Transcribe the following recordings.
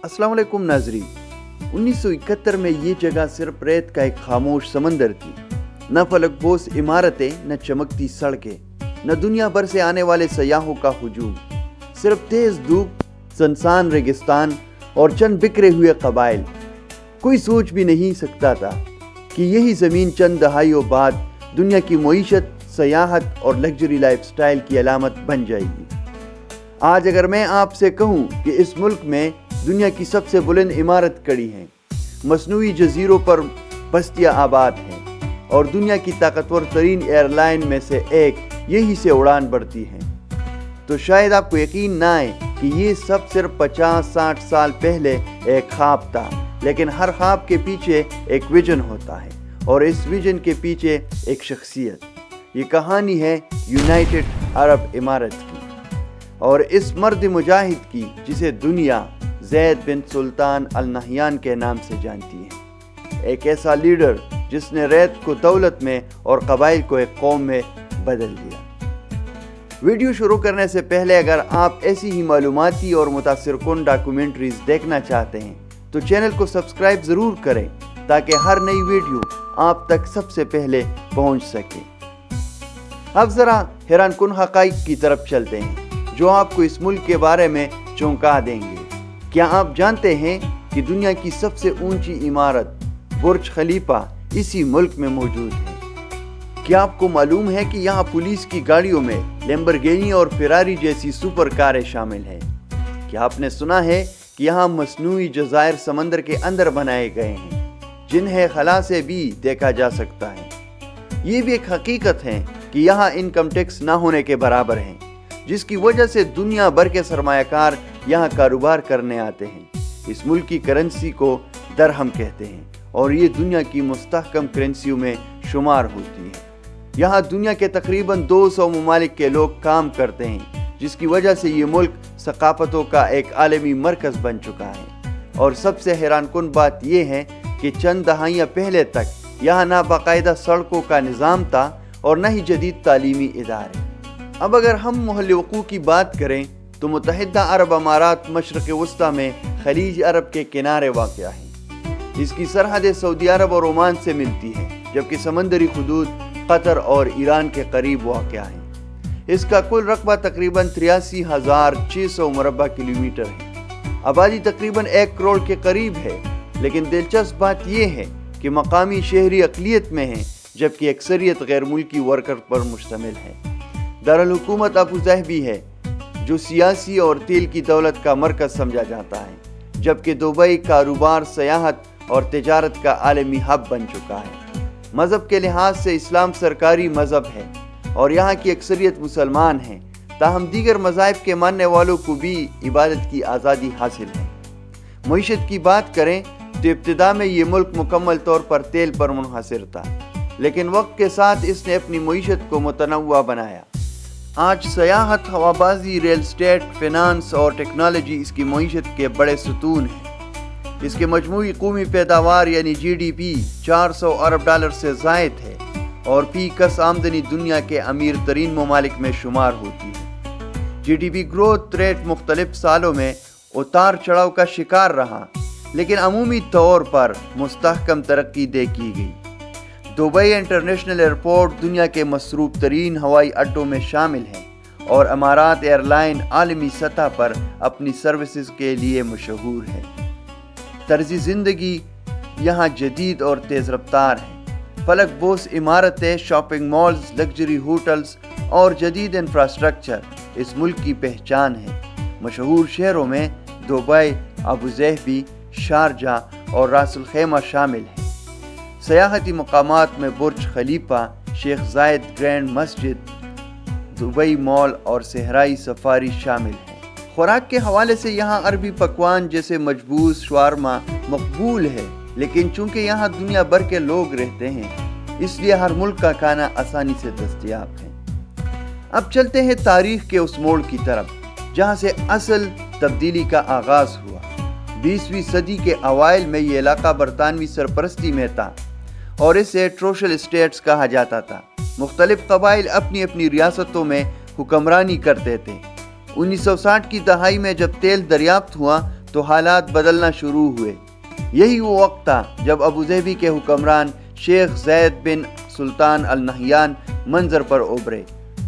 अस्सलाम वालेकुम नाजरीन। 1971 में ये जगह सिर्फ रेत का एक खामोश समंदर थी। न फलकबोस इमारतें, न चमकती सड़कें, न दुनिया भर से आने वाले सयाहों का हुजूम। सिर्फ तेज धूप, सुनसान रेगिस्तान और चंद बिखरे हुए कबाइल। कोई सोच भी नहीं सकता था कि यही ज़मीन चंद दहाइयों बाद दुनिया की मईशत, सयाहत और लग्जरी लाइफस्टाइल की अलामत बन जाएगी। आज अगर मैं आपसे कहूँ कि इस मुल्क में दुनिया की सबसे बुलंद इमारत खड़ी है, मसनूई जजीरों पर बस्तियाँ आबाद हैं और दुनिया की ताकतवर तरीन एयरलाइन में से एक यही से उड़ान भरती है, तो शायद आपको यकीन ना आए कि ये सब सिर्फ 50-60 साल पहले एक ख्वाब था। लेकिन हर ख्वाब के पीछे एक विजन होता है और इस विजन के पीछे एक शख्सियत। ये कहानी है यूनाइटेड अरब इमारत की और इस मर्द मुजाहिद की, जिसे दुनिया ज़ैद बिन सुल्तान अल नहयान के नाम से जानती है। एक ऐसा लीडर जिसने रेत को दौलत में और कबाइल को एक कौम में बदल दिया। वीडियो शुरू करने से पहले अगर आप ऐसी ही मालूमाती और मुतासिरकुन डॉक्यूमेंट्रीज देखना चाहते हैं तो चैनल को सब्सक्राइब ज़रूर करें ताकि हर नई वीडियो आप तक सबसे पहले पहुंच सके। अब ज़रा हैरानकुन हक़ाइक़ की तरफ चलते हैं जो आपको इस मुल्क के बारे में चौंका देंगे। क्या आप जानते हैं कि दुनिया की सबसे ऊंची इमारत बुर्ज खलीफा इसी मुल्क में मौजूद है? क्या आपको मालूम है कि यहाँ पुलिस की गाड़ियों में लैम्बोर्गिनी और फेरारी जैसी सुपर कारें शामिल हैं? क्या आपने सुना है कि यहाँ मसनूई जज़ायर समंदर के अंदर बनाए गए हैं जिन्हें खला से भी देखा जा सकता है? ये भी एक हकीकत है कि यहाँ इनकम टैक्स ना होने के बराबर है, जिसकी वजह से दुनिया भर के सरमायाकार यहाँ कारोबार करने आते हैं। इस मुल्क की करेंसी को दरहम कहते हैं और ये दुनिया की मुस्तहकम करेंसियों में शुमार होती है। यहाँ दुनिया के तकरीबन 200 ममालिक के लोग काम करते हैं, जिसकी वजह से ये मुल्क सकाफतों का एक आलमी मरकज़ बन चुका है। और सबसे हैरानकुन बात यह है कि चंद दहाइयाँ पहले तक यहाँ ना बाकायदा सड़कों का निज़ाम था और न ही जदीद तालीमी इदारे। अब अगर हम महल वक़ू की बात करें तो मुत्तहिदा अरब अमारात मशरक़ वस्ता में खलीज अरब के किनारे वाक़या है। इसकी सरहदें सऊदी अरब और ओमान से मिलती हैं, जबकि समंदरी हुदूद कतर और ईरान के करीब वाक़या है। इसका कुल रकबा तकरीबन 83,600 मुरब्बा किलोमीटर है। आबादी तकरीबन 1 करोड़ के करीब है। लेकिन दिलचस्प बात यह है कि मकामी शहरी अक़लियत में है, जबकि अक्सरियत गैर मुल्की वर्कर पर मुश्तमिल है। दारुल हुकूमत अबू ज़हबी है, जो सियासी और तेल की दौलत का मरकज़ समझा जाता है, जबकि दुबई कारोबार, सयाहत और तिजारत का आलमी हब बन चुका है। मज़हब के लिहाज से इस्लाम सरकारी मज़हब है और यहाँ की अक्सरियत मुसलमान हैं, ताहम दीगर मज़ाहिब के मानने वालों को भी इबादत की आज़ादी हासिल है। मईशत की बात करें तो इब्तिदा में ये मुल्क मुकम्मल तौर पर तेल पर मुनहसर था, लेकिन वक्त के साथ इसने अपनी मईशत को मुतनव्वा बनाया। आज सयाहत, हवाबाजी, रियल स्टेट, फिनांस और टेक्नोलॉजी इसकी मईशत के बड़े सुतून हैं। इसके मजमूई कौमी पैदावार यानी GDP 400 अरब डॉलर से ज़ायद है और फी कस आमदनी दुनिया के अमीर तरीन ममालिक में शुमार होती है। GDP ग्रोथ रेट मुख्तलिफ सालों में उतार चढ़ाव का शिकार रहा, लेकिन अमूमी तौर पर मुस्तहकम तरक्की देखी गई। दुबई इंटरनेशनल एयरपोर्ट दुनिया के मसरूफ तरीन हवाई अड्डों में शामिल है और अमारात एयरलाइन आलमी सतह पर अपनी सर्विसेज के लिए मशहूर है। तर्ज़ी ज़िंदगी यहाँ जदीद और तेज़ रफ्तार है। फलकबोस इमारतें, शॉपिंग मॉल्स, लग्जरी होटल्स और जदीद इंफ्रास्ट्रक्चर इस मुल्क की पहचान है। मशहूर शहरों में दुबई, अबू ज़हबी, शारजाह और रासुल खैमा शामिल हैं। सयाहती मकामात में बुर्ज खलीफा, शेख ज़ायद ग्रैंड मस्जिद, दुबई मॉल और सहराई सफारी शामिल हैं। खुराक के हवाले से यहाँ अरबी पकवान जैसे मजबूस, शवारमा मकबूल है, लेकिन चूंकि यहाँ दुनिया भर के लोग रहते हैं इसलिए हर मुल्क का खाना आसानी से दस्तयाब है। अब चलते हैं तारीख के उस मोड़ की तरफ जहाँ से असल तब्दीली का आगाज़ हुआ। 20वीं सदी के अवाइल में ये इलाका बरतानवी सरपरस्ती में था और इसे ट्रोशल स्टेट्स कहा जाता था। मुख्तलिफ कबाइल अपनी अपनी रियासतों में हुक्मरानी करते थे। 1960 की दहाई में जब तेल दरियाफ्त हुआ تو حالات بدلنا شروع ہوئے۔ یہی وہ وقت تھا جب ابوظہبی کے حکمران شیخ زید بن سلطان النہیان منظر پر ابھرے۔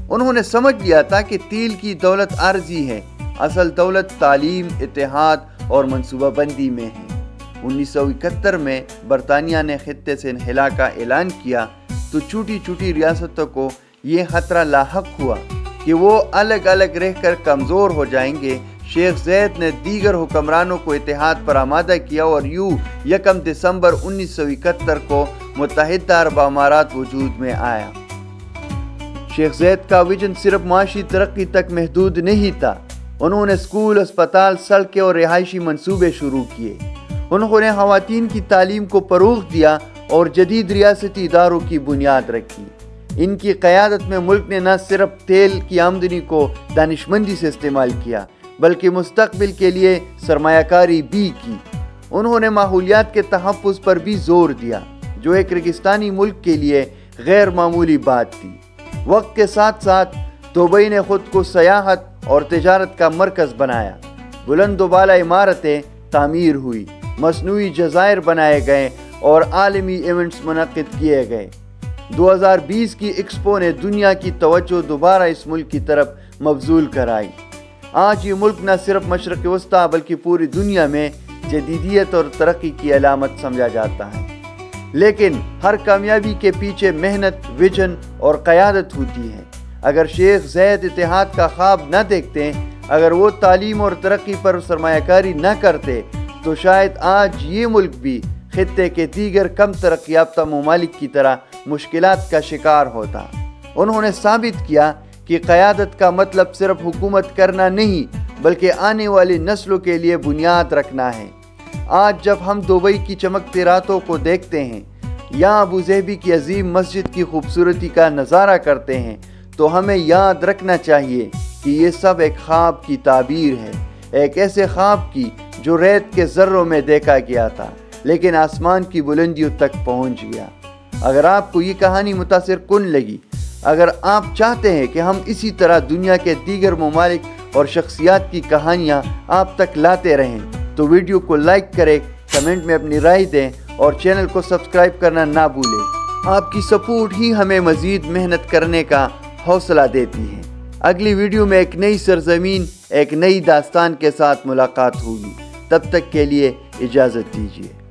انہوں نے سمجھ لیا تھا کہ تیل کی دولت عارضی ہے، اصل دولت تعلیم، اتحاد اور منصوبہ بندی میں ہے۔ 1971 میں برطانیہ نے خطے سے انخلا کا اعلان کیا تو چھوٹی چھوٹی ریاستوں کو یہ خطرہ لاحق ہوا کہ وہ الگ الگ رہ کر کمزور ہو جائیں گے۔ شیخ زید نے دیگر حکمرانوں کو اتحاد پر آمادہ کیا اور 1 دسمبر 1971 کو متحدہ عرب امارات وجود میں آیا۔ شیخ زید کا ویژن صرف معاشی ترقی تک محدود نہیں تھا۔ انہوں نے اسکول، اسپتال، سڑکیں اور رہائشی منصوبے شروع کیے۔ انہوں نے خواتین کی تعلیم کو فروغ دیا اور جدید ریاستی اداروں کی بنیاد رکھی۔ ان کی قیادت میں ملک نے نہ صرف تیل کی آمدنی کو دانشمندی سے استعمال کیا بلکہ مستقبل کے لیے سرمایہ کاری بھی کی۔ انہوں نے ماحولیات کے تحفظ پر بھی زور دیا، جو ایک ریگستانی ملک کے لیے غیر معمولی بات تھی۔ وقت کے ساتھ ساتھ دبئی نے خود کو سیاحت اور تجارت کا مرکز بنایا۔ بلند و بالا عمارتیں تعمیر ہوئی، مصنوعی جزائر بنائے گئے اور عالمی ایونٹس منعقد کیے گئے۔ 2020 کی ایکسپو نے دنیا کی توجہ دوبارہ اس ملک کی طرف مبذول کرائی۔ آج یہ ملک نہ صرف مشرق وسطیٰ بلکہ پوری دنیا میں جدیدیت اور ترقی کی علامت سمجھا جاتا ہے۔ لیکن ہر کامیابی کے پیچھے محنت، ویژن اور قیادت ہوتی ہے۔ اگر شیخ زید اتحاد کا خواب نہ دیکھتے، اگر وہ تعلیم اور ترقی پر سرمایہ کاری نہ کرتے، تو شاید آج یہ ملک بھی خطے کے دیگر کم ترقی یافتہ ممالک کی طرح مشکلات کا شکار ہوتا۔ انہوں نے ثابت کیا کہ قیادت کا مطلب صرف حکومت کرنا نہیں بلکہ آنے والی نسلوں کے لیے بنیاد رکھنا ہے۔ آج جب ہم دبئی کی چمکتی راتوں کو دیکھتے ہیں یا ابوظہبی کی عظیم مسجد کی خوبصورتی کا نظارہ کرتے ہیں تو ہمیں یاد رکھنا چاہیے کہ یہ سب ایک خواب کی تعبیر ہے، ایک ایسے خواب کی جو ریت کے ذروں میں دیکھا گیا تھا لیکن آسمان کی بلندیوں تک پہنچ گیا۔ اگر آپ کو یہ کہانی متاثر کن لگی، اگر آپ چاہتے ہیں کہ ہم اسی طرح دنیا کے دیگر ممالک اور شخصیات کی کہانیاں آپ تک لاتے رہیں تو ویڈیو کو لائک کریں، کمنٹ میں اپنی رائے دیں اور چینل کو سبسکرائب کرنا نہ بھولیں۔ آپ کی سپورٹ ہی ہمیں مزید محنت کرنے کا حوصلہ دیتی ہے۔ اگلی ویڈیو میں ایک نئی سرزمین، ایک نئی داستان کے ساتھ ملاقات ہوگی۔ تب تک کے لیے اجازت دیجیے۔